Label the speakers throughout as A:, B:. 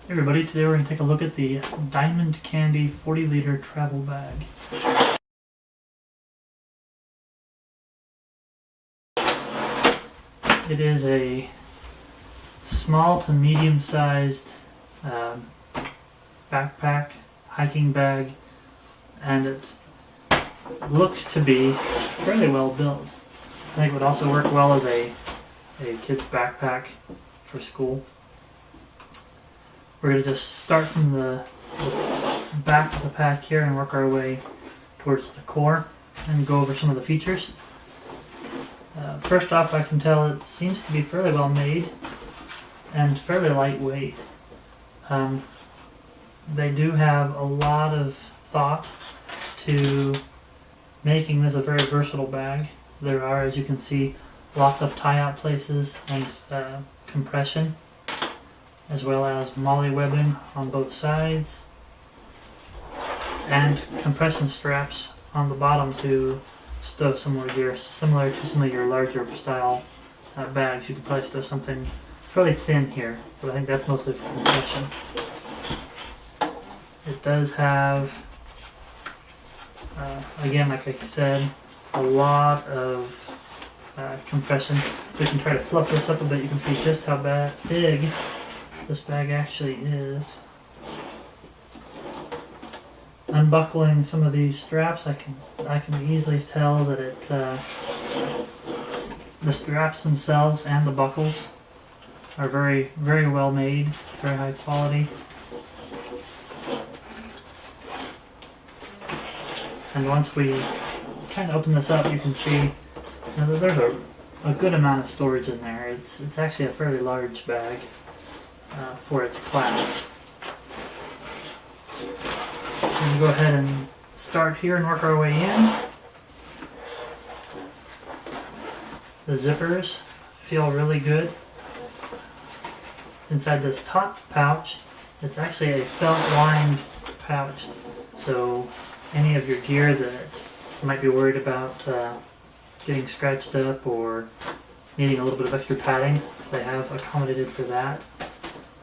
A: Hey everybody, today we're going to take a look at the Diamond Candy 40-liter travel bag. It is a small to medium-sized backpack, hiking bag, and it looks to be fairly well built. I think it would also work well as a kid's backpack for school. We're going to just start from the back of the pack here and work our way towards the core and go over some of the features. First off, I can tell it seems to be fairly well made and fairly lightweight. They do have a lot of thought to making this a very versatile bag. There are, as you can see, lots of tie-out places and compression, as well as molly webbing on both sides, and compression straps on the bottom to stow similar to some of your larger style bags. You could probably stow something fairly thin here, but I think that's mostly for compression. It does have, again, like I said, a lot of compression. We can try to fluff this up a bit. You can see just how big this bag actually is. Unbuckling some of these straps, I can easily tell that the straps themselves and the buckles are very well made, very high quality. And once we kind of open this up, you can see that there's a good amount of storage in there. It's actually a fairly large bag for its class. I'm going to go ahead and start here and work our way in. The zippers feel really good. Inside this top pouch, it's actually a felt-lined pouch, so any of your gear that you might be worried about getting scratched up or needing a little bit of extra padding, they have accommodated for that.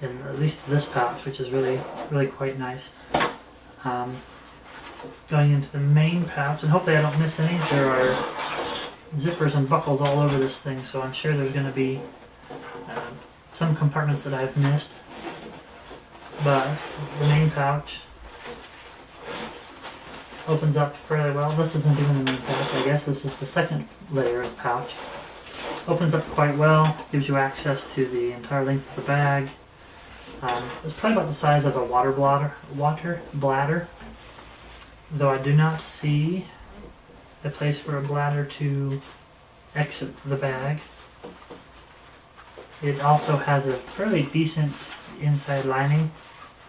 A: In at least this pouch, which is really quite nice. Going into the main pouch, and hopefully I don't miss any. There are zippers and buckles all over this thing, so I'm sure there's going to be some compartments that I've missed. But the main pouch opens up fairly well. This isn't even the main pouch, I guess. This is the second layer of pouch. Opens up quite well, gives you access to the entire length of the bag. It's probably about the size of a water bladder, though I do not see a place for a bladder to exit the bag. It also has a fairly decent inside lining.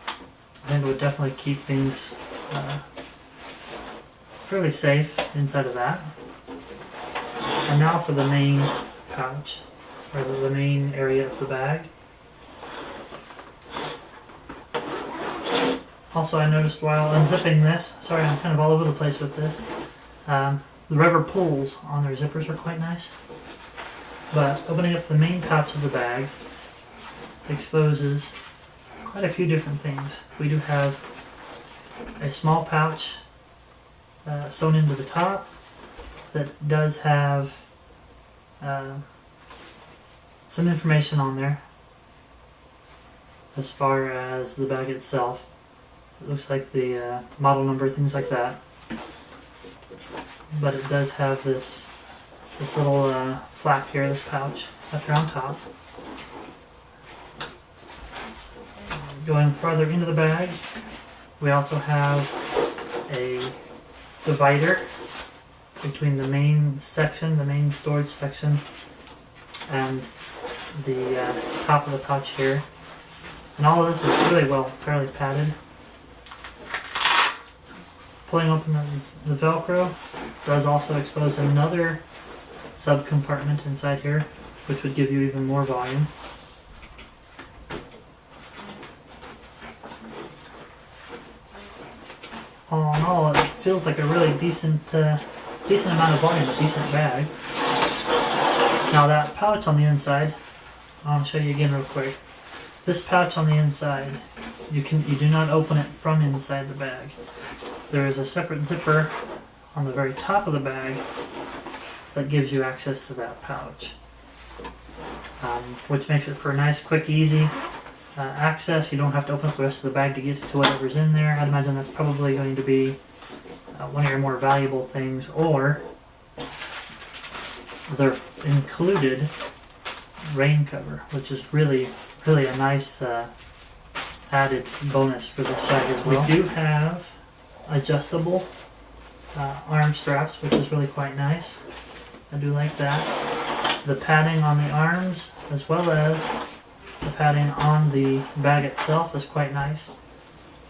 A: I think it would definitely keep things fairly safe inside of that. And now for the main pouch, or the main area of the bag. Also, I noticed while unzipping this, sorry I'm kind of all over the place with this, the rubber pulls on their zippers are quite nice. But opening up the main pouch of the bag exposes quite a few different things. We do have a small pouch sewn into the top that does have some information on there as far as the bag itself. It looks like the model number, things like that. But it does have this little flap here, this pouch up here on top. Going farther into the bag, we also have a divider between the main section, the main storage section, and the top of the pouch here. And all of this is really well, fairly padded. Pulling open the Velcro does also expose another sub-compartment inside here, which would give you even more volume. All in all, it feels like a really decent amount of volume, a decent bag. Now that pouch on the inside, I'll show you again real quick. This pouch on the inside you do not open it from inside the bag. There is a separate zipper on the very top of the bag that gives you access to that pouch, which makes it for a nice, quick, easy access. You don't have to open up the rest of the bag to get to whatever's in there. I'd imagine that's probably going to be one of your more valuable things, or their included rain cover, which is really a nice added bonus for this bag as well. We do have adjustable arm straps, which is really quite nice. I do like that. The padding on the arms, as well as the padding on the bag itself, is quite nice.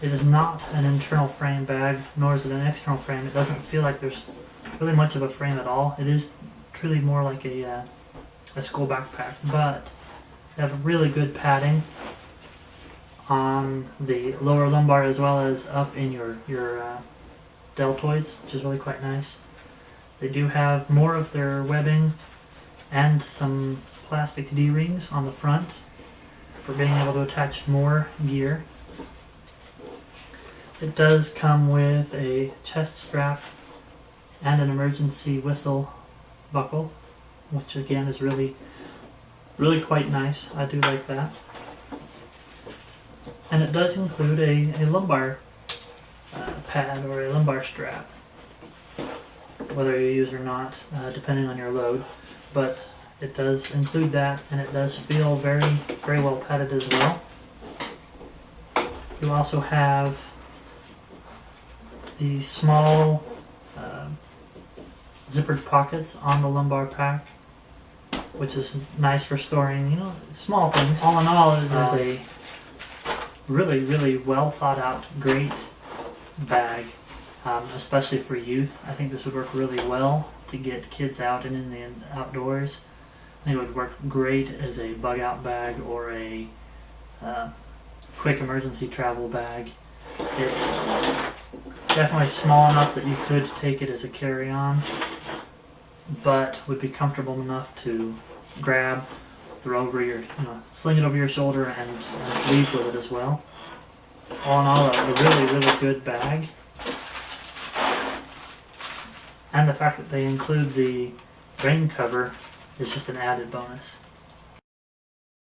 A: It is not an internal frame bag, nor is it an external frame. It doesn't feel like there's really much of a frame at all. It is truly more like a school backpack, but they have really good padding on the lower lumbar as well as up in your deltoids, which is really quite nice. They do have more of their webbing and some plastic D-rings on the front for being able to attach more gear. It does come with a chest strap and an emergency whistle buckle, which again is really quite nice. I do like that. And it does include a lumbar pad or a lumbar strap, whether you use or not, depending on your load. But it does include that, and it does feel very well padded as well. You also have the small zippered pockets on the lumbar pack, which is nice for storing, small things. All in all, it is a really well thought out, great bag, especially for youth. I think this would work really well to get kids out and in the outdoors. I think it would work great as a bug out bag or a quick emergency travel bag. It's definitely small enough that you could take it as a carry-on, but would be comfortable enough to grab, throw over your, sling it over your shoulder and leave with it as well. All in all, a really good bag. And the fact that they include the rain cover is just an added bonus.